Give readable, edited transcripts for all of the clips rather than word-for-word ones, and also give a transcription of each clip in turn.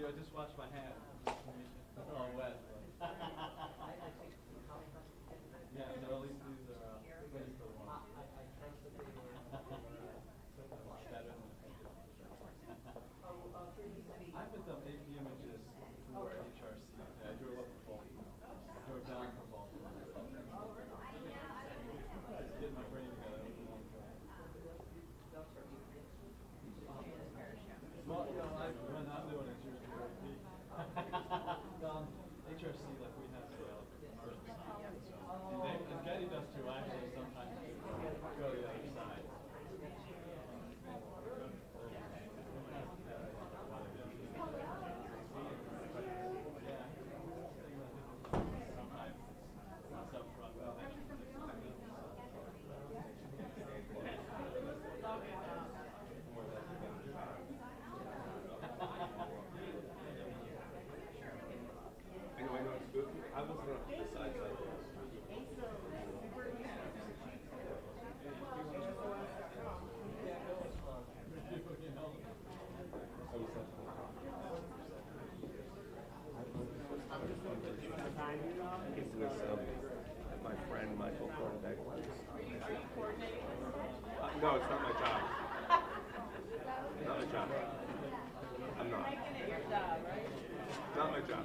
I just washed my hands. It's all wet. Yeah, no, at least these are ready for the one. I trust that they were better than I've been done AP images for HRC. Yeah, I drove up from Baltimore. I drove down from Baltimore. Just getting my brain together. Well, you know, when I'm doing it, it's usually HRC, like we have the emergency. And Getty does too. I actually sometimes go to the other side. My friend Michael Thornbeck. Are you coordinating? No, it's not my job. Not my job. I'm not. Making it your job, right? Not my job.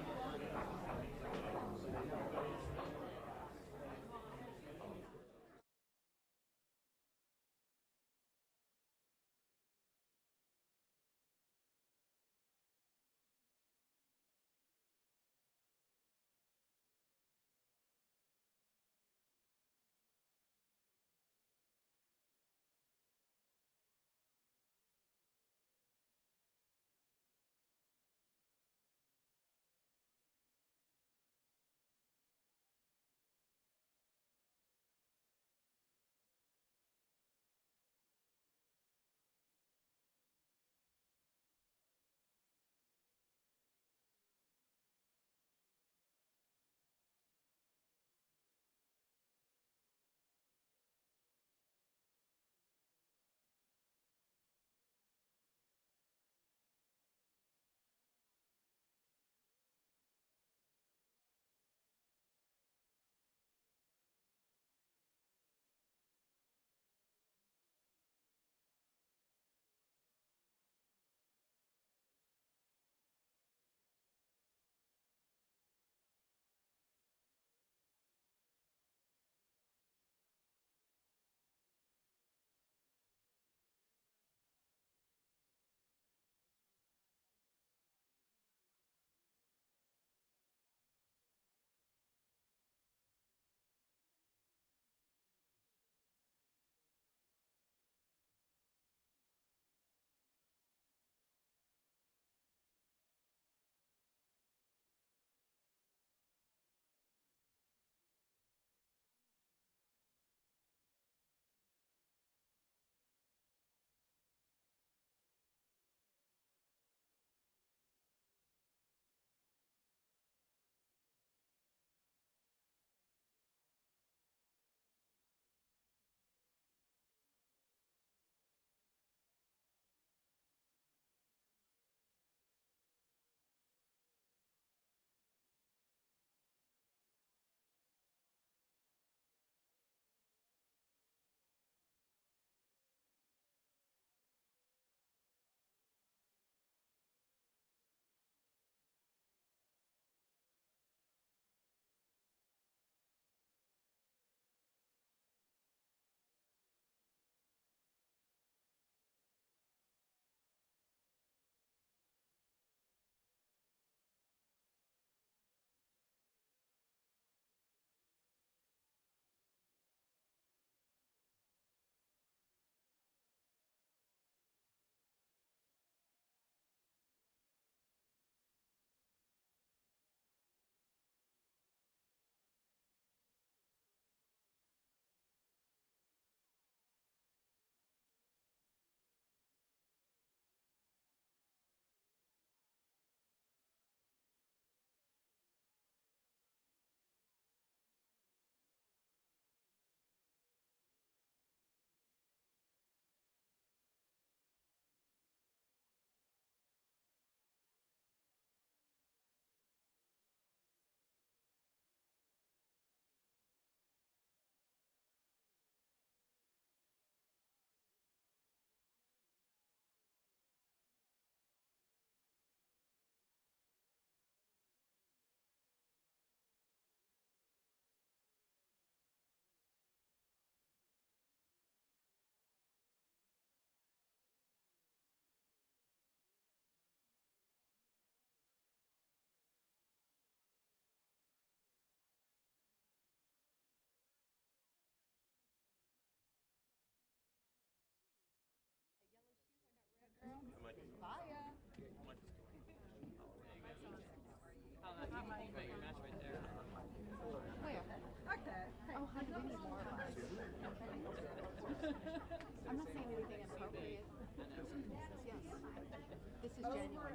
January.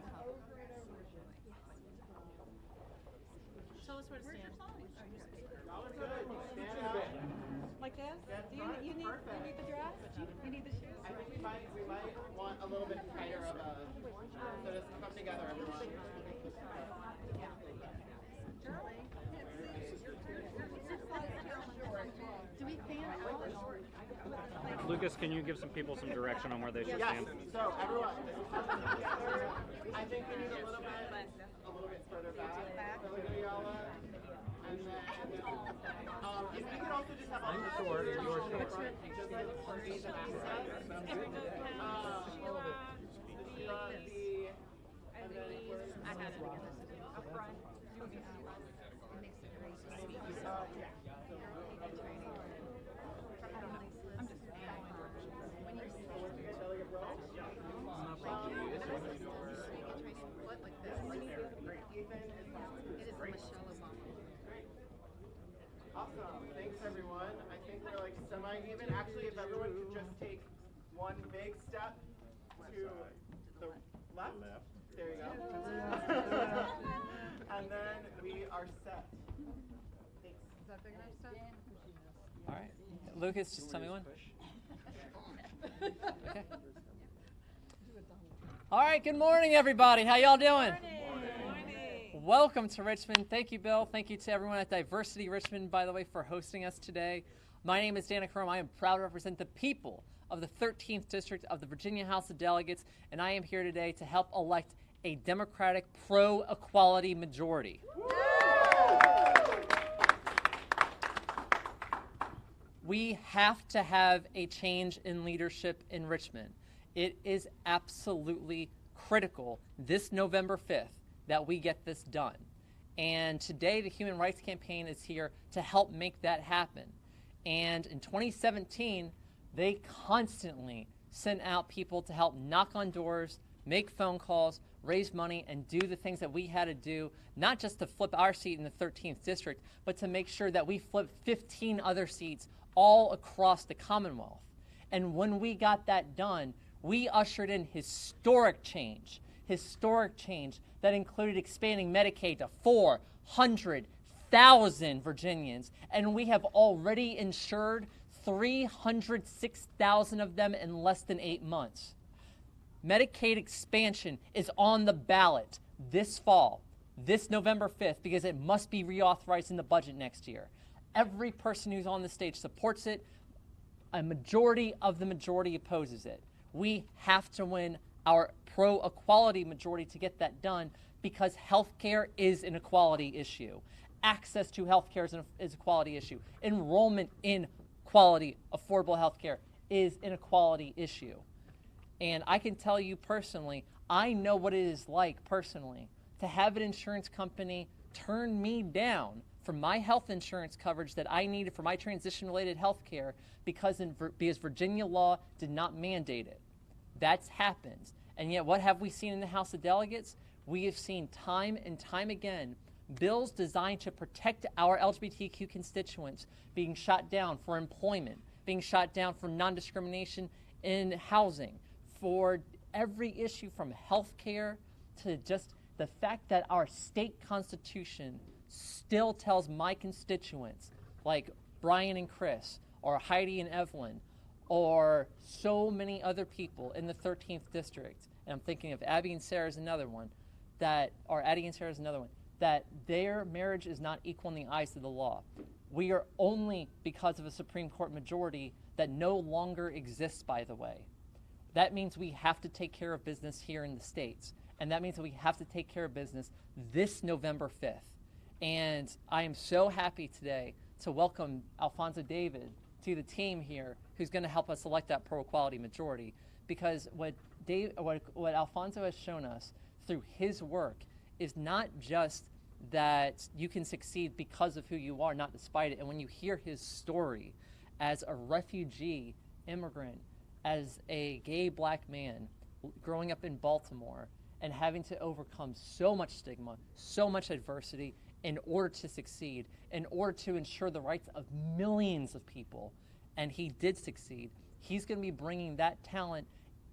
Tell us where to stand. Like this? Do you need the dress? You need the shoes? I think we might want a little bit tighter of a, so just come together, everyone. Do we fan out? Lucas, can you give some people some direction on where they should Yes, stand? so everyone, I think we need a little bit further back. So look at Yala. And then, if you could also just have all the short, just like for ease of access. Sheila, and then I had it again. Up front. It makes it very easy. I'm just when you split like this, it is Michelle Obama. Awesome. Thanks, everyone. I think we're like semi-even. Actually, if everyone could just take one big step to the left. There you go. And then we are set. Thanks. Is that big enough stuff? All right. Lucas, just tell me when. Okay. All right, good morning, everybody. How y'all doing? Welcome to Richmond. Thank you, Bill. Thank you to everyone at Diversity Richmond, by the way, for hosting us today. My name is Dana Crum. I am proud to represent the people of the 13th District of the Virginia House of Delegates, and I am here today to help elect a Democratic pro-equality majority. We have to have a change in leadership in Richmond. It is absolutely critical this November 5th that we get this done. And today the Human Rights Campaign is here to help make that happen. And in 2017, they constantly sent out people to help knock on doors, make phone calls, raise money, and do the things that we had to do, not just to flip our seat in the 13th District, but to make sure that we flip 15 other seats all across the Commonwealth. And when we got that done, we ushered in historic change that included expanding Medicaid to 400,000 Virginians, and we have already insured 306,000 of them in less than 8 months. Medicaid expansion is on the ballot this fall, this November 5th, because it must be reauthorized in the budget next year. Every person who's on the stage supports it. A majority of the majority opposes it. We have to win our pro-equality majority to get that done because healthcare is an equality issue. Access to healthcare is a quality issue. Enrollment in quality, affordable healthcare is an equality issue. And I can tell you personally, I know what it is like personally to have an insurance company turn me down for my health insurance coverage that I needed for my transition-related health care because Virginia law did not mandate it. That's happened. And yet what have we seen in the House of Delegates? We have seen time and time again bills designed to protect our LGBTQ constituents being shot down for employment, being shot down for non-discrimination in housing, for every issue from health care to just the fact that our state constitution still tells my constituents, like Brian and Chris, or Heidi and Evelyn, or so many other people in the 13th District, and I'm thinking of Abby and Sarah is another one, that their marriage is not equal in the eyes of the law. We are only because of a Supreme Court majority that no longer exists, by the way. That means we have to take care of business here in the States, and that means that we have to take care of business this November 5th. And I am so happy today to welcome Alphonso David to the team here, who's going to help us elect that pro-equality majority. Because what Alphonso has shown us through his work is not just that you can succeed because of who you are, not despite it. And when you hear his story as a refugee immigrant, as a gay black man growing up in Baltimore and having to overcome so much stigma, so much adversity in order to succeed, in order to ensure the rights of millions of people, and he did succeed, he's going to be bringing that talent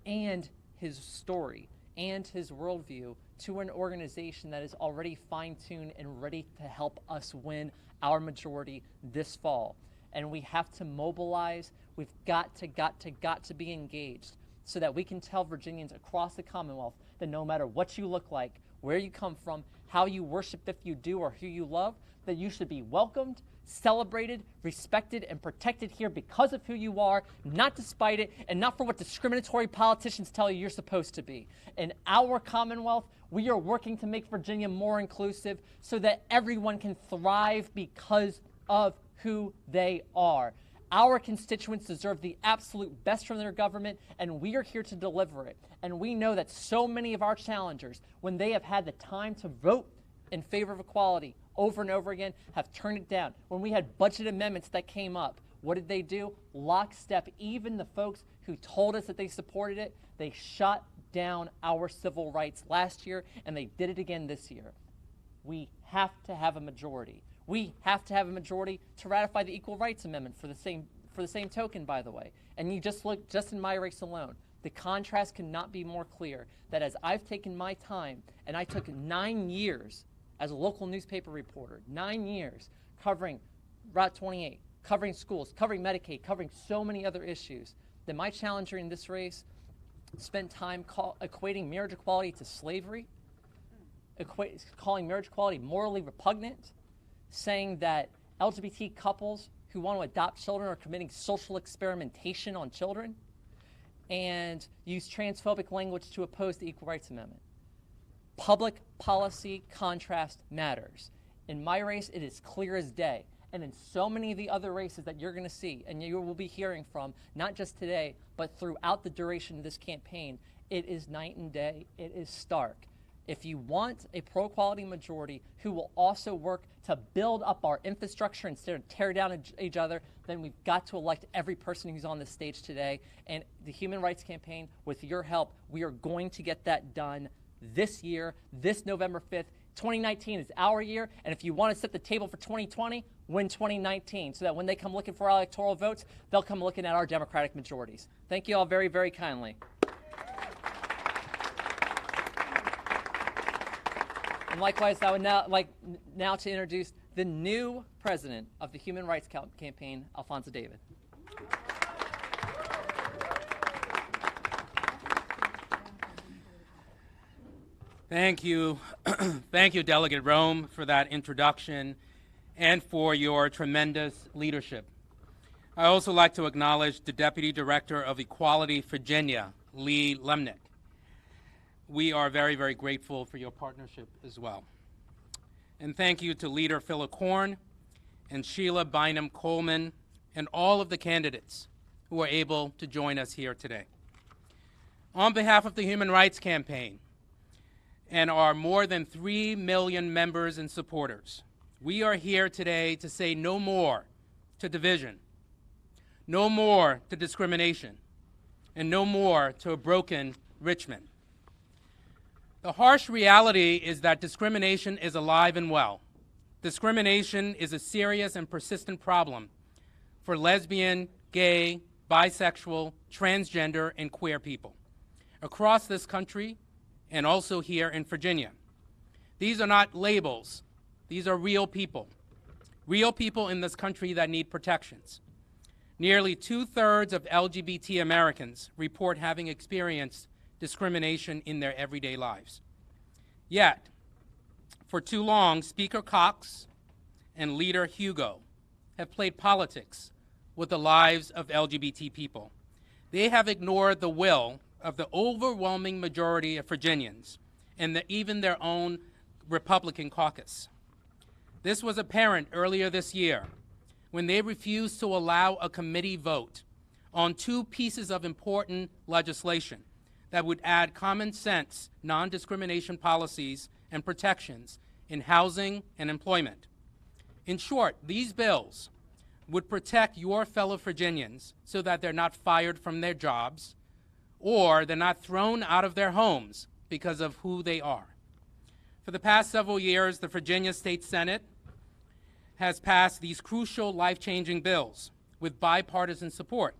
and his story and his worldview to an organization that is already fine-tuned and ready to help us win our majority this fall. And we have to mobilize. We've got to be engaged so that we can tell Virginians across the Commonwealth that no matter what you look like, where you come from, how you worship if you do, or who you love, that you should be welcomed, celebrated, respected, and protected here because of who you are, not despite it, and not for what discriminatory politicians tell you you're supposed to be. In our Commonwealth, we are working to make Virginia more inclusive so that everyone can thrive because of who they are. Our constituents deserve the absolute best from their government, and we are here to deliver it. And we know that so many of our challengers, when they have had the time to vote in favor of equality over and over again, have turned it down. When we had budget amendments that came up, what did they do? Lockstep, even the folks who told us that they supported it, they shut down our civil rights last year, and they did it again this year. We have to have a majority. We have to have a majority to ratify the Equal Rights Amendment for the same token, by the way. And you just look, just in my race alone, the contrast cannot be more clear that as I've taken my time, and I took 9 years as a local newspaper reporter, 9 years covering Route 28, covering schools, covering Medicaid, covering so many other issues, that my challenger in this race spent time equating marriage equality to slavery, calling marriage equality morally repugnant, saying that LGBT couples who want to adopt children are committing social experimentation on children, and use transphobic language to oppose the Equal Rights Amendment. Public policy contrast matters. In my race, it is clear as day. And in so many of the other races that you're going to see and you will be hearing from, not just today, but throughout the duration of this campaign, it is night and day. It is stark. If you want a pro-equality majority who will also work to build up our infrastructure instead of tear down each other, then we've got to elect every person who's on this stage today. And the Human Rights Campaign, with your help, we are going to get that done this year, this November 5th. 2019 is our year, and if you want to set the table for 2020, win 2019, so that when they come looking for our electoral votes, they'll come looking at our Democratic majorities. Thank you all very, very kindly. And likewise, I would now like to introduce the new president of the Human Rights Campaign, Alphonso David. Thank you. Thank you, Delegate Rome, for that introduction and for your tremendous leadership. I also like to acknowledge the Deputy Director of Equality Virginia, Lee Lemnick. We are very, very grateful for your partnership as well. And thank you to Leader Philip Korn and Sheila Bynum-Coleman and all of the candidates who are able to join us here today. On behalf of the Human Rights Campaign and our more than 3 million members and supporters, we are here today to say no more to division, no more to discrimination, and no more to a broken Richmond. The harsh reality is that discrimination is alive and well. Discrimination is a serious and persistent problem for lesbian, gay, bisexual, transgender, and queer people across this country and also here in Virginia. These are not labels. These are real people in this country that need protections. Nearly 2/3 of LGBT Americans report having experienced discrimination in their everyday lives. Yet, for too long, Speaker Cox and Leader Hugo have played politics with the lives of LGBT people. They have ignored the will of the overwhelming majority of Virginians and even their own Republican caucus. This was apparent earlier this year when they refused to allow a committee vote on 2 pieces of important legislation that would add common sense, non-discrimination policies and protections in housing and employment. In short, these bills would protect your fellow Virginians so that they're not fired from their jobs or they're not thrown out of their homes because of who they are. For the past several years, the Virginia State Senate has passed these crucial, life-changing bills with bipartisan support.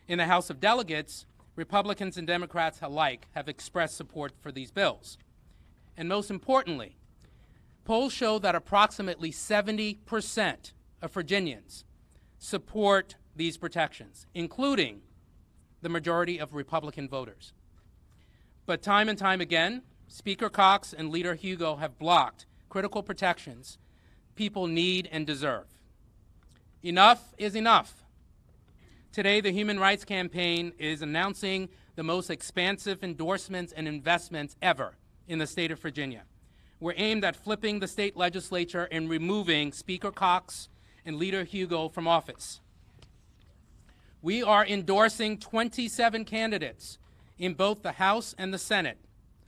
In the House of Delegates, Republicans and Democrats alike have expressed support for these bills. And most importantly, polls show that approximately 70% of Virginians support these protections, including the majority of Republican voters. But time and time again, Speaker Cox and Leader Hugo have blocked critical protections people need and deserve. Enough is enough. Today, the Human Rights Campaign is announcing the most expansive endorsements and investments ever in the state of Virginia. We're aimed at flipping the state legislature and removing Speaker Cox and Leader Hugo from office. We are endorsing 27 candidates in both the House and the Senate.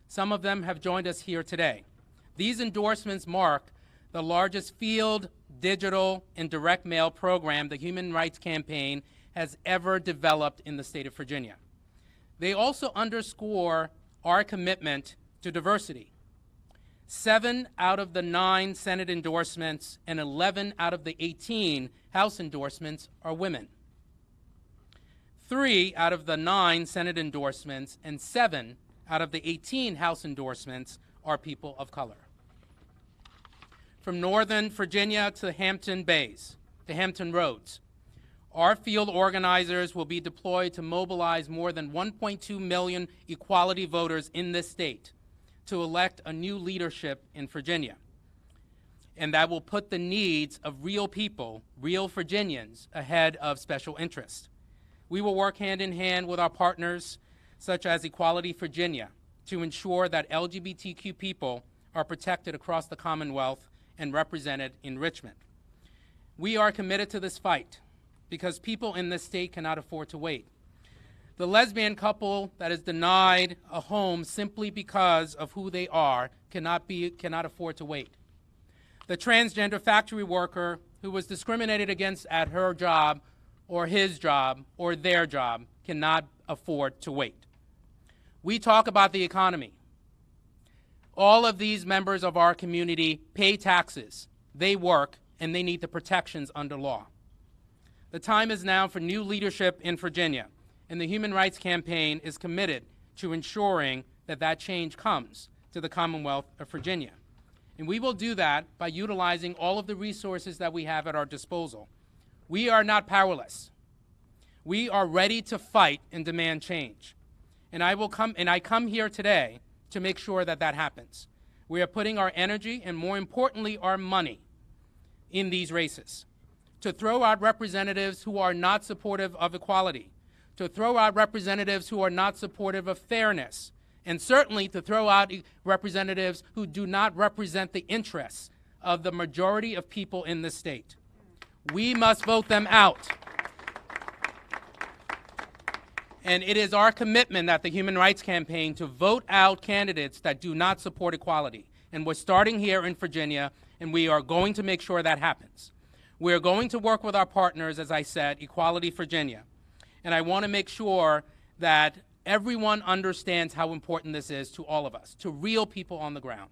Some of them have joined us here today. These endorsements mark the largest field, digital, and direct mail program the Human Rights Campaign has ever developed in the state of Virginia. They also underscore our commitment to diversity. 7 out of the 9 Senate endorsements and 11 out of the 18 House endorsements are women. 3 out of the 9 Senate endorsements and 7 out of the 18 House endorsements are people of color. From Northern Virginia to Hampton Bays, to Hampton Roads, our field organizers will be deployed to mobilize more than 1.2 million equality voters in this state to elect a new leadership in Virginia. And that will put the needs of real people, real Virginians, ahead of special interest. We will work hand in hand with our partners, such as Equality Virginia, to ensure that LGBTQ people are protected across the Commonwealth and represented in Richmond. We are committed to this fight because people in this state cannot afford to wait. The lesbian couple that is denied a home simply because of who they are cannot afford to wait. The transgender factory worker who was discriminated against at her job or his job or their job cannot afford to wait. We talk about the economy. All of these members of our community pay taxes, they work, and they need the protections under law. The time is now for new leadership in Virginia, and the Human Rights Campaign is committed to ensuring that that change comes to the Commonwealth of Virginia. And we will do that by utilizing all of the resources that we have at our disposal. We are not powerless. We are ready to fight and demand change. And I come here today to make sure that that happens. We are putting our energy and, more importantly, our money in these races, to throw out representatives who are not supportive of equality, to throw out representatives who are not supportive of fairness, and certainly to throw out representatives who do not represent the interests of the majority of people in this state. We must vote them out. And it is our commitment at the Human Rights Campaign to vote out candidates that do not support equality. And we're starting here in Virginia, and we are going to make sure that happens. We are going to work with our partners, as I said, Equality Virginia. And I want to make sure that everyone understands how important this is to all of us, to real people on the ground.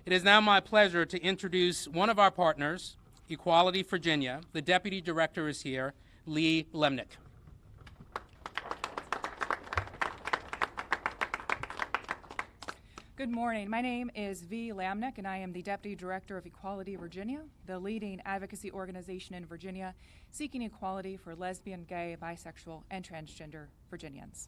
It is now my pleasure to introduce one of our partners, Equality Virginia. The Deputy Director is here, Lee Lemnick. Good morning. My name is V. Lamnick, and I am the Deputy Director of Equality Virginia, the leading advocacy organization in Virginia seeking equality for lesbian, gay, bisexual, and transgender Virginians.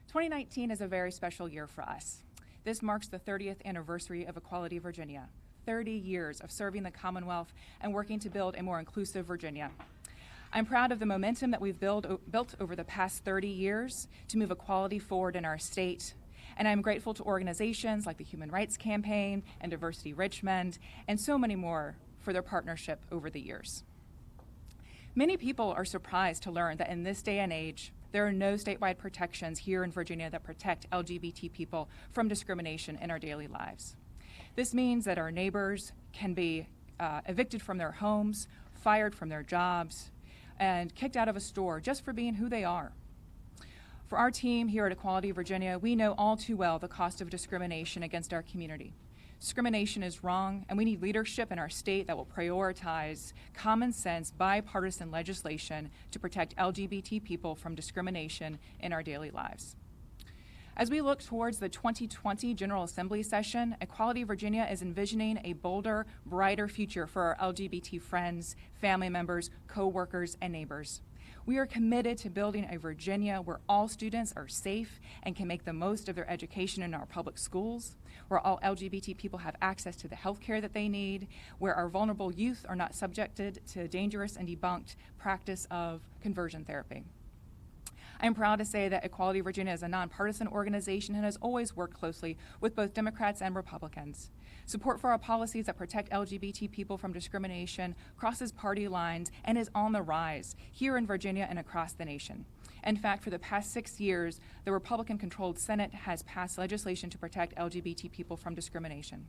2019 is a very special year for us. This marks the 30th anniversary of Equality Virginia, 30 years of serving the Commonwealth and working to build a more inclusive Virginia. I'm proud of the momentum that we've built over the past 30 years to move equality forward in our state. And I'm grateful to organizations like the Human Rights Campaign and Diversity Richmond and so many more for their partnership over the years. Many people are surprised to learn that in this day and age, there are no statewide protections here in Virginia that protect LGBT people from discrimination in our daily lives. This means that our neighbors can be evicted from their homes, fired from their jobs, and kicked out of a store just for being who they are. For our team here at Equality Virginia, we know all too well the cost of discrimination against our community. Discrimination is wrong, and we need leadership in our state that will prioritize common sense, bipartisan legislation to protect LGBT people from discrimination in our daily lives. As we look towards the 2020 General Assembly session, Equality Virginia is envisioning a bolder, brighter future for our LGBT friends, family members, co-workers, and neighbors. We are committed to building a Virginia where all students are safe and can make the most of their education in our public schools, where all LGBT people have access to the health care that they need, where our vulnerable youth are not subjected to dangerous and debunked practice of conversion therapy. I'm proud to say that Equality Virginia is a nonpartisan organization and has always worked closely with both Democrats and Republicans. Support for our policies that protect LGBT people from discrimination crosses party lines and is on the rise here in Virginia and across the nation. In fact, for the past 6 years, the Republican-controlled Senate has passed legislation to protect LGBT people from discrimination.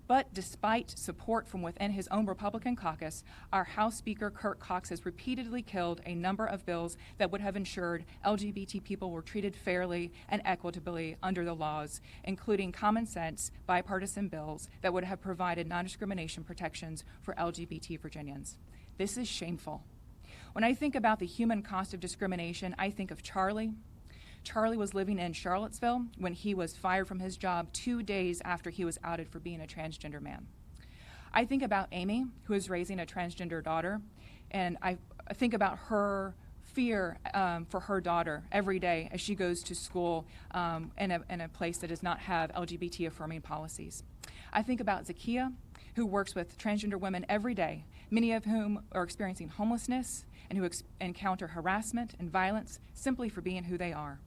But despite support from within his own Republican caucus, our House Speaker Kurt Cox has repeatedly killed a number of bills that would have ensured LGBT people were treated fairly and equitably under the laws, including common sense, bipartisan bills that would have provided non-discrimination protections for LGBT Virginians. This is shameful. When I think about the human cost of discrimination, I think of Charlie. Charlie was living in Charlottesville when he was fired from his job 2 days after he was outed for being a transgender man. I think about Amy, who is raising a transgender daughter, and I think about her fear for her daughter every day as she goes to school in a place that does not have LGBT affirming policies. I think about Zakia, who works with transgender women every day, many of whom are experiencing homelessness and who encounter harassment and violence simply for being who they are.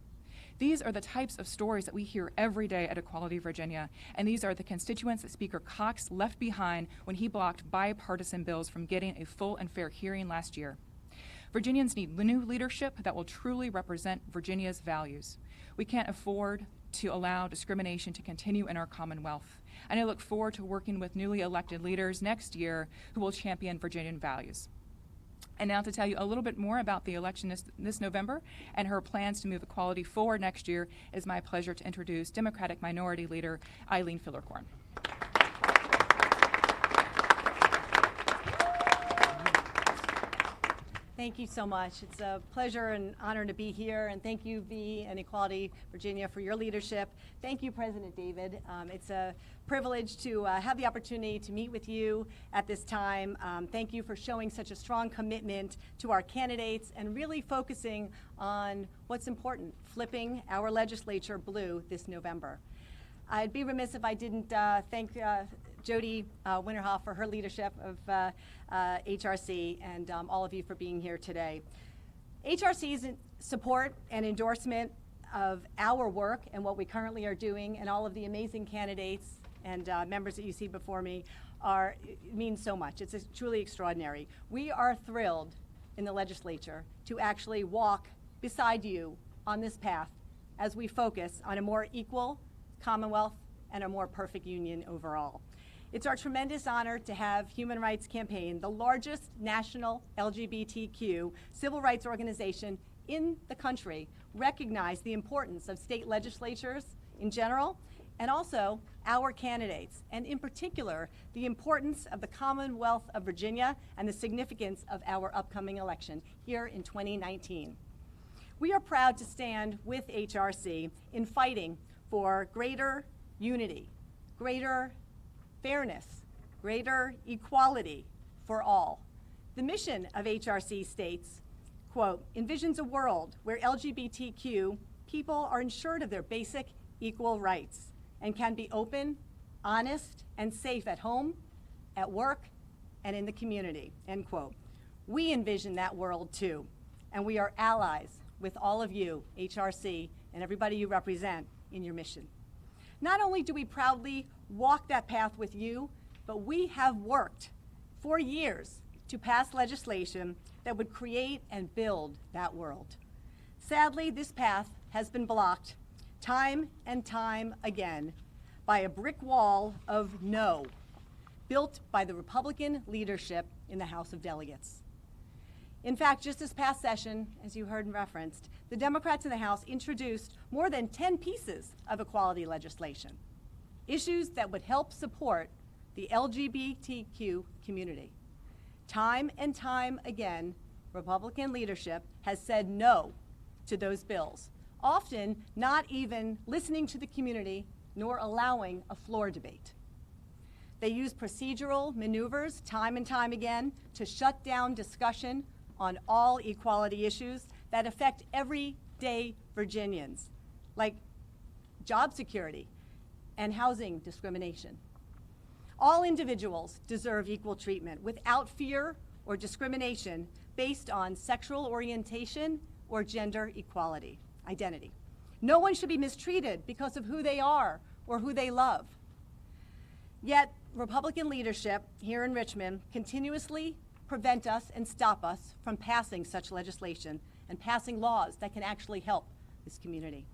These are the types of stories that we hear every day at Equality Virginia, and these are the constituents that Speaker Cox left behind when he blocked bipartisan bills from getting a full and fair hearing last year. Virginians need new leadership that will truly represent Virginia's values. We can't afford to allow discrimination to continue in our Commonwealth, and I look forward to working with newly elected leaders next year who will champion Virginian values. And now to tell you a little bit more about the election this November and her plans to move equality forward next year, it is my pleasure to introduce Democratic Minority Leader Eileen Fillerkorn. Thank you so much. It's a pleasure and honor to be here, and thank you, V and Equality Virginia, for your leadership. Thank you, President David. It's a privilege to have the opportunity to meet with you at this time. Thank you for showing such a strong commitment to our candidates and really focusing on what's important, flipping our legislature blue this November. I'd be remiss if I didn't thank Jody Winterhoff for her leadership of HRC and all of you for being here today. HRC's support and endorsement of our work and what we currently are doing and all of the amazing candidates and members that you see before me means so much. It's truly extraordinary. We are thrilled in the legislature to actually walk beside you on this path as we focus on a more equal Commonwealth and a more perfect union overall. It's our tremendous honor to have Human Rights Campaign, the largest national LGBTQ civil rights organization in the country, recognize the importance of state legislatures in general and also our candidates, and in particular, the importance of the Commonwealth of Virginia and the significance of our upcoming election here in 2019. We are proud to stand with HRC in fighting for greater unity, greater fairness, greater equality for all. The mission of HRC states, quote, envisions a world where LGBTQ people are ensured of their basic equal rights and can be open, honest, and safe at home, at work, and in the community, end quote. We envision that world too, and we are allies with all of you, HRC, and everybody you represent in your mission. Not only do we proudly walk that path with you, but we have worked for years to pass legislation that would create and build that world. Sadly, this path has been blocked time and time again by a brick wall of no, built by the Republican leadership in the House of Delegates. In fact, just this past session, as you heard and referenced, the Democrats in the House introduced more than 10 pieces of equality legislation. issues that would help support the LGBTQ community. Time and time again, Republican leadership has said no to those bills, often not even listening to the community nor allowing a floor debate. They use procedural maneuvers time and time again to shut down discussion on all equality issues that affect everyday Virginians, like job security and housing discrimination. All individuals deserve equal treatment without fear or discrimination based on sexual orientation or gender equality, identity. No one should be mistreated because of who they are or who they love. Yet, Republican leadership here in Richmond continuously prevent us and stop us from passing such legislation and passing laws that can actually help this community.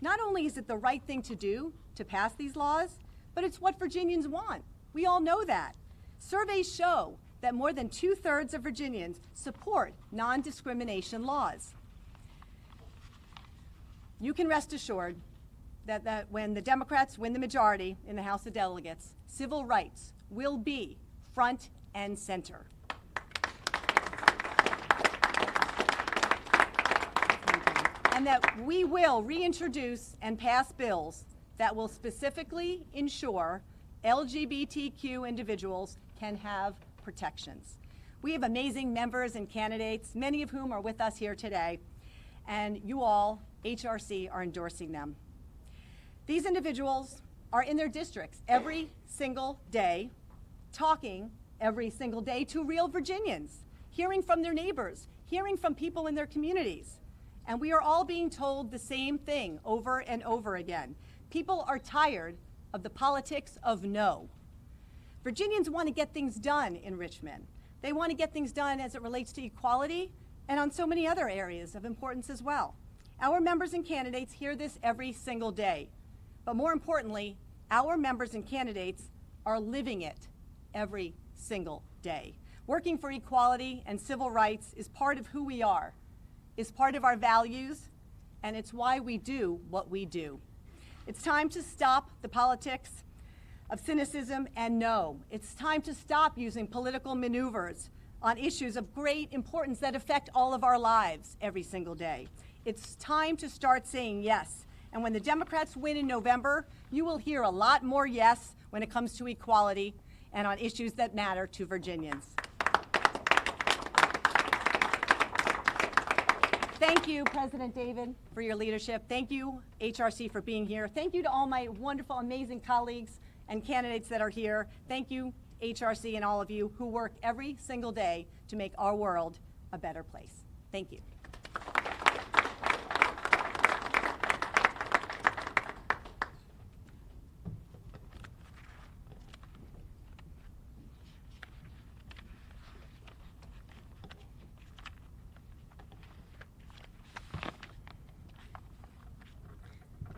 Not only is it the right thing to do to pass these laws, but it's what Virginians want. We all know that. Surveys show that more than 2/3 of Virginians support non-discrimination laws. You can rest assured that when the Democrats win the majority in the House of Delegates, civil rights will be front and center. And that we will reintroduce and pass bills that will specifically ensure LGBTQ individuals can have protections. We have amazing members and candidates, many of whom are with us here today, and you all, HRC, are endorsing them. These individuals are in their districts every single day, talking every single day to real Virginians, hearing from their neighbors, hearing from people in their communities. And we are all being told the same thing over and over again. People are tired of the politics of no. Virginians want to get things done in Richmond. They want to get things done as it relates to equality and on so many other areas of importance as well. Our members and candidates hear this every single day. But more importantly, our members and candidates are living it every single day. Working for equality and civil rights is part of who we are, is part of our values, and it's why we do what we do. It's time to stop the politics of cynicism and no. It's time to stop using political maneuvers on issues of great importance that affect all of our lives every single day. It's time to start saying yes. And when the Democrats win in November, you will hear a lot more yes when it comes to equality and on issues that matter to Virginians. Thank you, President David, for your leadership. Thank you, HRC, for being here. Thank you to all my wonderful, amazing colleagues and candidates that are here. Thank you, HRC, and all of you who work every single day to make our world a better place. Thank you.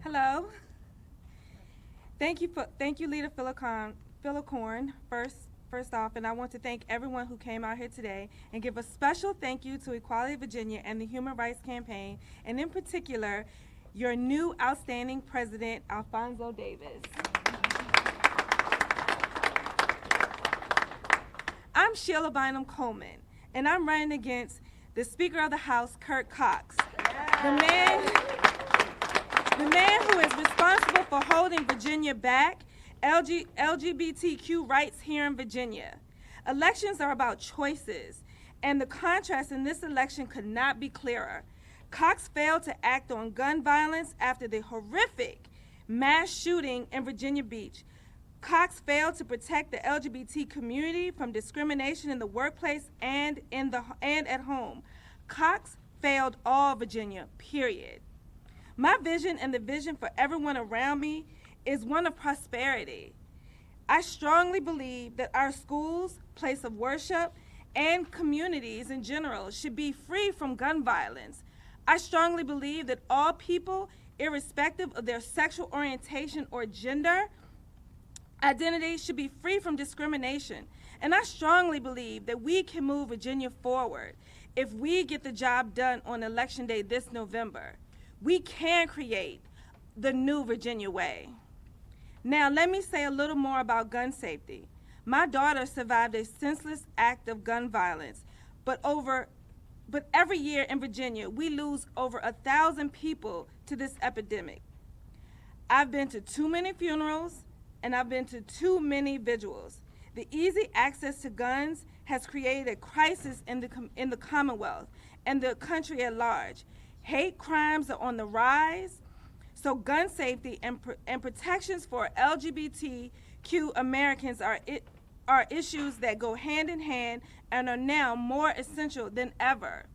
Hello. Thank you, Leader Philicorn, first off, and I want to thank everyone who came out here today and give a special thank you to Equality Virginia and the Human Rights Campaign, and in particular, your new outstanding president, Alphonso David. I'm Sheila Bynum Coleman, and I'm running against the Speaker of the House, Kurt Cox, the man who is responsible for holding Virginia back, LGBTQ rights here in Virginia. Elections are about choices, and the contrast in this election could not be clearer. Cox failed to act on gun violence after the horrific mass shooting in Virginia Beach. Cox failed to protect the LGBT community from discrimination in the workplace and at home. Cox failed all Virginia, period. My vision and the vision for everyone around me is one of prosperity. I strongly believe that our schools, place of worship, and communities in general should be free from gun violence. I strongly believe that all people, irrespective of their sexual orientation or gender identity, should be free from discrimination. And I strongly believe that we can move Virginia forward if we get the job done on Election Day this November. We can create the new Virginia way. Now, let me say a little more about gun safety. My daughter survived a senseless act of gun violence, but every year in Virginia, we lose over 1,000 people to this epidemic. I've been to too many funerals, and I've been to too many vigils. The easy access to guns has created a crisis in the Commonwealth and the country at large. Hate crimes are on the rise, so gun safety and protections for LGBTQ Americans are issues that go hand in hand and are now more essential than ever.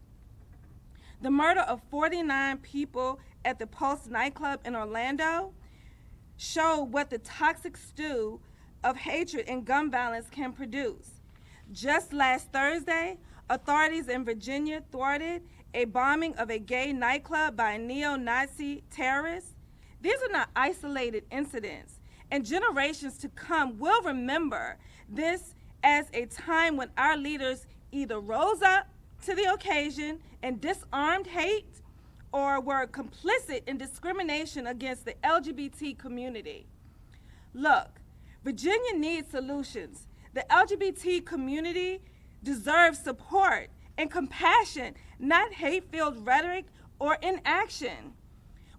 The murder of 49 people at the Pulse nightclub in Orlando showed what the toxic stew of hatred and gun violence can produce. Just last Thursday, authorities in Virginia thwarted a bombing of a gay nightclub by a neo-Nazi terrorist. These are not isolated incidents, and generations to come will remember this as a time when our leaders either rose up to the occasion and disarmed hate or were complicit in discrimination against the LGBT community. Look, Virginia needs solutions. The LGBT community deserves support and compassion, not hate-filled rhetoric or inaction.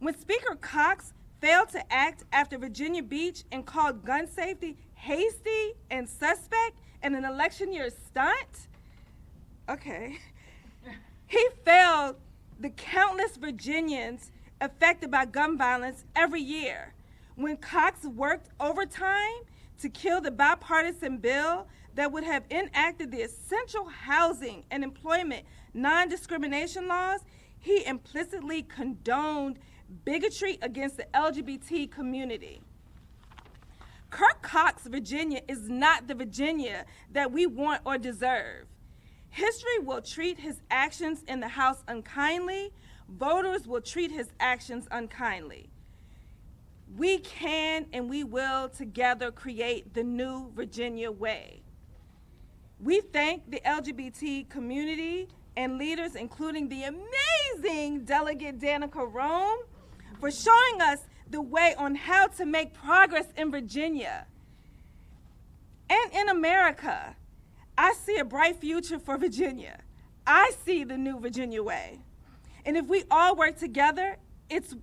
When Speaker Cox failed to act after Virginia Beach and called gun safety hasty and suspect and an election year stunt, he failed the countless Virginians affected by gun violence every year. When Cox worked overtime to kill the bipartisan bill that would have enacted the essential housing and employment non-discrimination laws, he implicitly condoned bigotry against the LGBT community. Kirk Cox, Virginia, is not the Virginia that we want or deserve. History will treat his actions in the House unkindly. Voters will treat his actions unkindly. We can and we will together create the new Virginia way. We thank the LGBT community and leaders, including the amazing Delegate Danica Rome, for showing us the way on how to make progress in Virginia and in America. I see a bright future for Virginia. I see the new Virginia way. And if we all work together, it's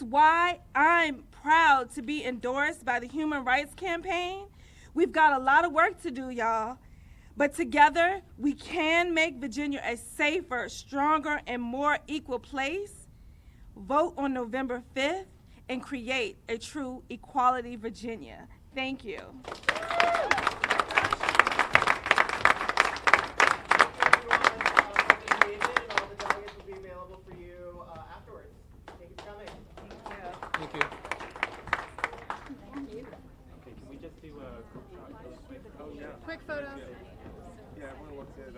why I'm proud to be endorsed by the Human Rights Campaign. We've got a lot of work to do, y'all. But together, we can make Virginia a safer, stronger, and more equal place. Vote on November 5th and create a true equality Virginia. Thank you. Thank you. Okay, can we just do a group shot? Oh, yeah. Quick photo. Yeah, everyone looks at